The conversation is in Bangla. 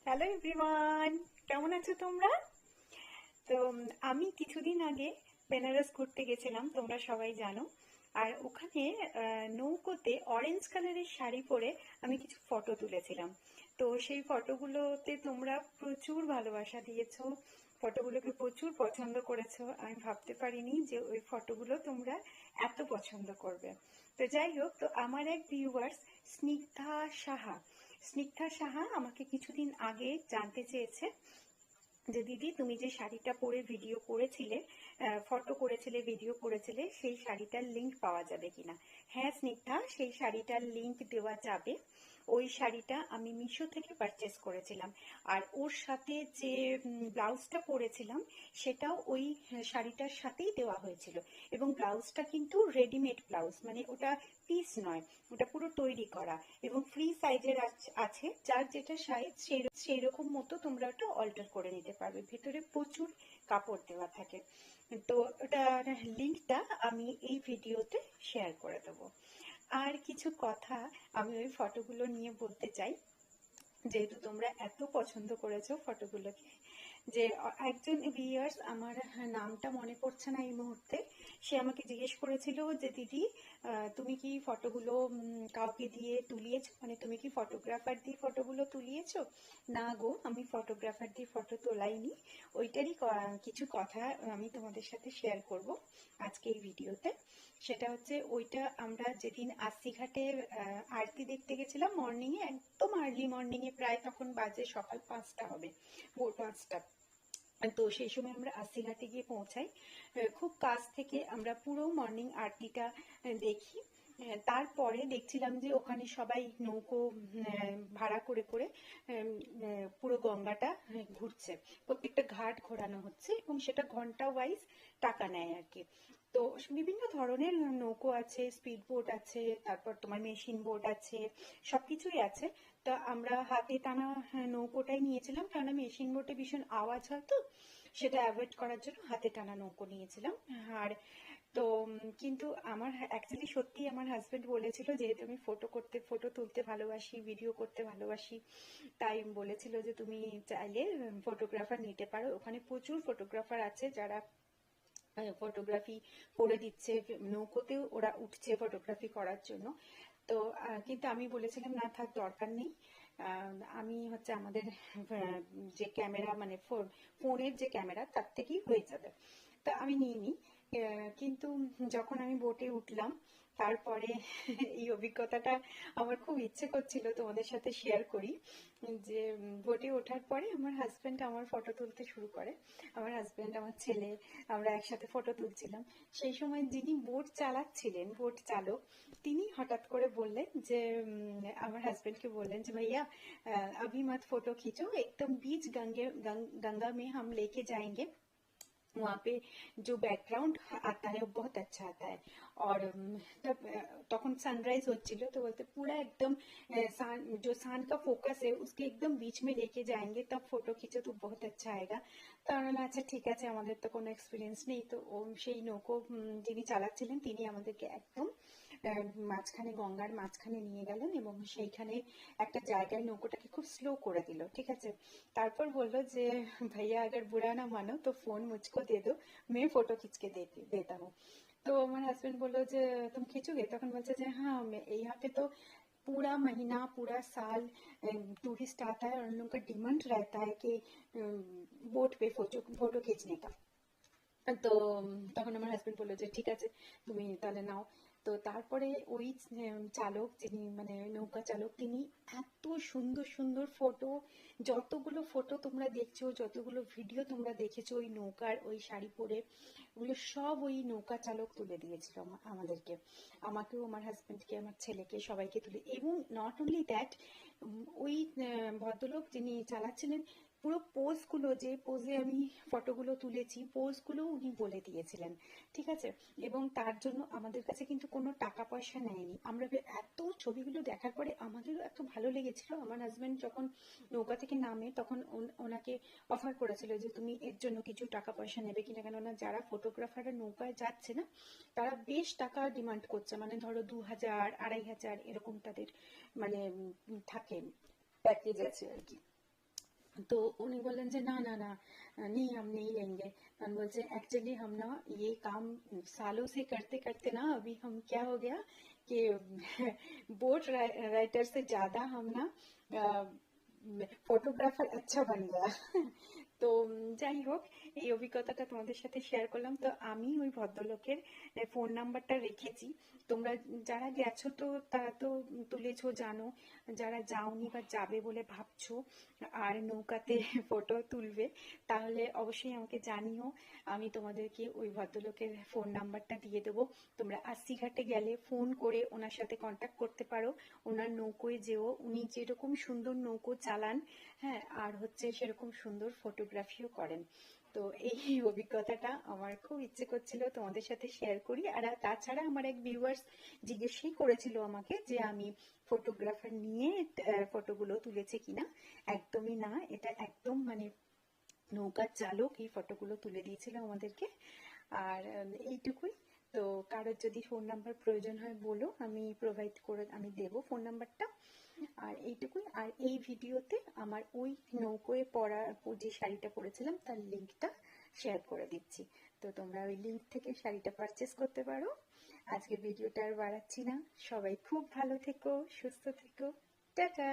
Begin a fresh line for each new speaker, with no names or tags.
হ্যালো এভরিওয়ান, কেমন আছো তোমরা? তো আমি কিছুদিন আগে বেনারস ঘুরতে গেছিলাম, তোমরা সবাই জানো। আর ওখানে নৌকোতে অরেঞ্জ কালারের শাড়ি পরে আমি কিছু ফটো তুলেছিলাম। তো সেই ফটোগুলোতে তোমরা প্রচুর ভালোবাসা দিয়েছো, ফটোগুলোকে প্রচুর পছন্দ করেছো। আমি ভাবতে পারিনি যে ওই ফটোগুলো তোমরা এত পছন্দ করবে। তো যাই হোক, তো আমার এক ভিউয়ার্স স্নিগ্ধা সাহা আমাকে কিছুদিন আগে জানতে চেয়েছে যে দিদি, তুমি যে শাড়িটা পরে ভিডিও করেছিলে, ফটো করেছিলে, ভিডিও করেছিলে, সেই শাড়িটার লিংক পাওয়া যাবে কিনা। হ্যাঁ স্নিগ্ধা, সেই শাড়িটার লিংক দেওয়া যাবে। ওই শাড়িটা আমি মিশো থেকে পারচেস করেছিলাম। আর ওর সাথে যে ব্লাউজটা পরেছিলাম সেটাও ওই শাড়িটার সাথেই দেওয়া হয়েছিল। এবং ব্লাউজটা কিন্তু রেডিমেড ব্লাউজ, মানে ওটা পিস নয়, ওটা পুরো তৈরি করা। এবং ফ্রি সাইজের আছে, যার যেটা সাইজ সেই রকম মতো তোমরা ওটা অল্টার করে নিতে পারবে। ভেতরে প্রচুর কাপড় দেওয়া থাকে। তো ওটার লিঙ্কটা আমি এই ভিডিওতে শেয়ার করে দেবো। আর কিছু কথা আমি ওই ফটোগুলো নিয়ে বলতে চাই, যেহেতু তোমরা এত পছন্দ করেছো ফটোগুলোকে। যে একজন ভিউয়ার্স, আমার নামটা মনে পড়ছে না এই মুহূর্তে, সে আমাকে জিজ্ঞেস করেছিল যে দিদি, তুমি কি ফটোগুলো কাউকে দিয়ে তুলিয়েছো, মানে তুমি কি ফটোগ্রাফার দিয়ে ফটোগুলো তুলিয়েছো? না গো, আমি ফটোগ্রাফার দিয়ে ফটো তোলাইনি। ওইটারই কিছু কথা আমি তোমাদের সাথে শেয়ার করব আজকে এই ভিডিওতে। সেটা হচ্ছে, ওইটা আমরা যেদিন আশি ঘাটে আরতি দেখতে গেছিলাম মর্নিং এ, একদম আর্লি মর্নিং এ, প্রায় তখন বাজে সকাল 5টা হবে, ভোর 5টা। তো সেই সময় আমরা আশিঘাটে গিয়ে পৌঁছাই। খুব কাছ থেকে আমরা পুরো মর্নিং আরতিটা দেখি। তারপরে দেখছিলাম যে ওখানে সবাই নৌকো ভাড়া করে করে পুরো গঙ্গাটা ঘুরছে, প্রত্যেকটা ঘাট ঘোরানো হচ্ছে এবং সেটা ঘন্টা ওয়াইজ টাকা নেয় আর কি। তো বিভিন্ন ধরনের নৌকো আছে, স্পিড বোট আছে, তারপর তোমার মেশিন বোট আছে, সবকিছুই আছে। তা আমরা হাতে টানা নৌকোটাই নিয়েছিলাম, কারণ মেশিন বোটে ভীষণ আওয়াজ হয়, তো সেটা অ্যাভয়েড করার জন্য হাতে টানা নৌকো নিয়েছিলাম। আর তো কিন্তু আমার অ্যাকচুয়ালি সত্যি আমার হাজবেন্ড বলেছিল, যেহেতু আমি ফটো তুলতে ভালোবাসি, ভিডিও করতে ভালোবাসি, তাই বলেছিল যে তুমি চাইলে ফটোগ্রাফার নিতে পারো। ওখানে প্রচুর ফটোগ্রাফার আছে যারা ফটোগ্রাফি করে দিচ্ছে, নৌকোতেও ওরা উঠছে ফটোগ্রাফি করার জন্য। তো কিন্তু আমি বলেছিলাম না থাক, দরকার নেই। আমি হচ্ছে আমাদের যে ক্যামেরা, মানে ফোনের যে ক্যামেরা, তার থেকেই হয়ে যাবে। তা আমি নিইনি। কিন্তু যখন আমি বোটে উঠলাম, তারপরে এই অভিজ্ঞতাটা আমার খুব ইচ্ছে করছিল তোমাদের সাথে শেয়ার করি। যে বোটে ওঠার পরে আমার হাজবেন্ড আমার ফটো তুলতে শুরু করে। আমার হাজবেন্ড, আমার ছেলে, আমরা একসাথে ফটো তুলছিলাম। সেই সময় যিনি বোট চালাচ্ছিলেন, বোট চালক, তিনি হঠাৎ করে বললেন যে আমার হাজবেন্ডকে বললেন যে ভাইয়া, अभी मत फोटो खींचो, एकदम बीच गंगा में हम लेके जाएंगे, वहाँ पे जो बैकग्राउंड आता है वो बहुत अच्छा आता है। और तब তখন সানরাইজ হচ্ছিল, তো বলতে পুরা একদম जो सान का फोकस है उसके एकदम बीच में लेके जाएंगे, तब फोटो खींचो तो बहुत अच्छा आएगा। তো আমরা বললাম, আচ্ছা ঠিক আছে, আমাদের তো কোনো এক্সপিরিয়েন্স নেই। তো ও সেই নৌকো যিনি চালাচ্ছিলেন তিনি আমাদেরকে একদম মাঝখানে, গঙ্গার মাঝখানে নিয়ে গেলেন এবং সেইখানে একটা জায়গায় নৌকোটাকে খুব স্লো করে দিল, ঠিক আছে। তারপর বললো যে ভাইয়া, अगर बुरा ना मानो तो फोन मुझको दे दो, मैं फोटो खींच के देता हूँ। तो আমার হাজবেন্ড বললো যে তুমি খিচুগে? তখন বলছে যে हाँ, मैं यहाँ पे तो पूरा महीना, पूरा साल टूरिस्ट आता है और उन लोगों का डिमांड रहता है कि बोट पे फोटो फोटो खींचने का। তো তখন আমার হাজবেন্ড বললো যে ঠিক আছে, তুমি তাহলে নাও। তো তারপরে ওই চালক, যিনি মানে নৌকা চালক, তিনি এত সুন্দর সুন্দর ফটো, যতগুলো ফটো তোমরা দেখছো, যতগুলো ভিডিও তোমরা দেখেছো ওই নৌকার ওই শাড়ি পরে, ওগুলো সব ওই নৌকা চালক তুলে দিয়েছিল আমাদেরকে, আমাকেও, আমার হাজবেন্ডকে, আমার ছেলেকে, সবাইকে তুলে। এবং নট অনলি দ্যাট, ওই ভদ্রলোক যিনি চালাচ্ছিলেন, পুরো পোজগুলো, যে পোজে আমি ফটোগুলো তুলেছি, পোজগুলো উনি বলে দিয়েছিলেন, ঠিক আছে। এবং তার জন্য আমাদের কাছে কিন্তু কোনো টাকা পয়সা নেয়নি। আমরা এত ছবিগুলো দেখার পরে আমাদেরও এত ভালো লেগেছিল। আমার হাজবেন্ড যখন নৌকা থেকে নামে তখন ওনাকে অফার করেছিল যে তুমি এর জন্য কিছু টাকা পয়সা নেবে কিনা, কেননা যারা ফটোগ্রাফাররা নৌকায় যাচ্ছে না, তারা বেশ টাকা ডিমান্ড করছে, মানে ধরো 2000, 2500 এরকম তাদের মানে থাকে, প্যাকেজ আছে আর কি। तो उन्हें बोलन जे ना ना ना, नहीं हम नहीं लेंगे। तो हम बोलते एक्चुअली हम ना ये काम सालों से करते करते ना अभी हम क्या हो गया कि बोट राइटर से ज्यादा हम ना ফটোগ্রাফার আচ্ছা বান গয়া। তো যাই হোক, এই অভিজ্ঞতাটা তোমাদের সাথে শেয়ার করলাম। তো আমি ওই ভদ্রলোকের ফোন নাম্বারটা রেখেছি। তোমরা যারা গেছো তো তারা তো তুলেছো জানো, যারা যাওনি বা যাবে বলে ভাবছো আর নৌকাতে ফটো তুলবে, তাহলে অবশ্যই আমাকে জানিও। আমি তোমাদেরকে ওই ভদ্রলোকের ফোন নাম্বারটা দিয়ে দেবো। তোমরা আশিঘাটে গেলে ফোন করে ওনার সাথে কন্ট্যাক্ট করতে পারো। ওনার নৌকোয় যেও, উনি যেরকম সুন্দর নৌকো চালান, হ্যাঁ, আর হচ্ছে সেরকম সুন্দর ফটোগ্রাফিও করেন। তো এই অভিজ্ঞতাটা আমার খুব ইচ্ছে করছিল তোমাদের সাথে শেয়ার করি। আর তাছাড়া আমার এক ভিউয়ার্স জিজ্ঞেসই করেছিল আমাকে যে আমি ফটোগ্রাফার নিয়ে ফটোগুলো তুলেছে কিনা। একদমই না, এটা একদম মানে নৌকার চালক এই ফটোগুলো তুলে দিয়েছিল আমাদেরকে। আর এইটুকুই। তো কারোর যদি ফোন নাম্বার প্রয়োজন হয় বলো, আমি প্রোভাইড করে আমি দেবো ফোন নাম্বারটা। আর এইটুকুই। আর এই ভিডিওতে আমার ওই নৌকোয় পরা যে শাড়িটা পরেছিলাম তার লিঙ্কটা শেয়ার করে দিচ্ছি। তো তোমরা ওই লিঙ্ক থেকে শাড়িটা পারচেস করতে পারো। আজকে ভিডিওটা আর বাড়াচ্ছি না। সবাই খুব ভালো থেকো, সুস্থ থেকো। টাটা।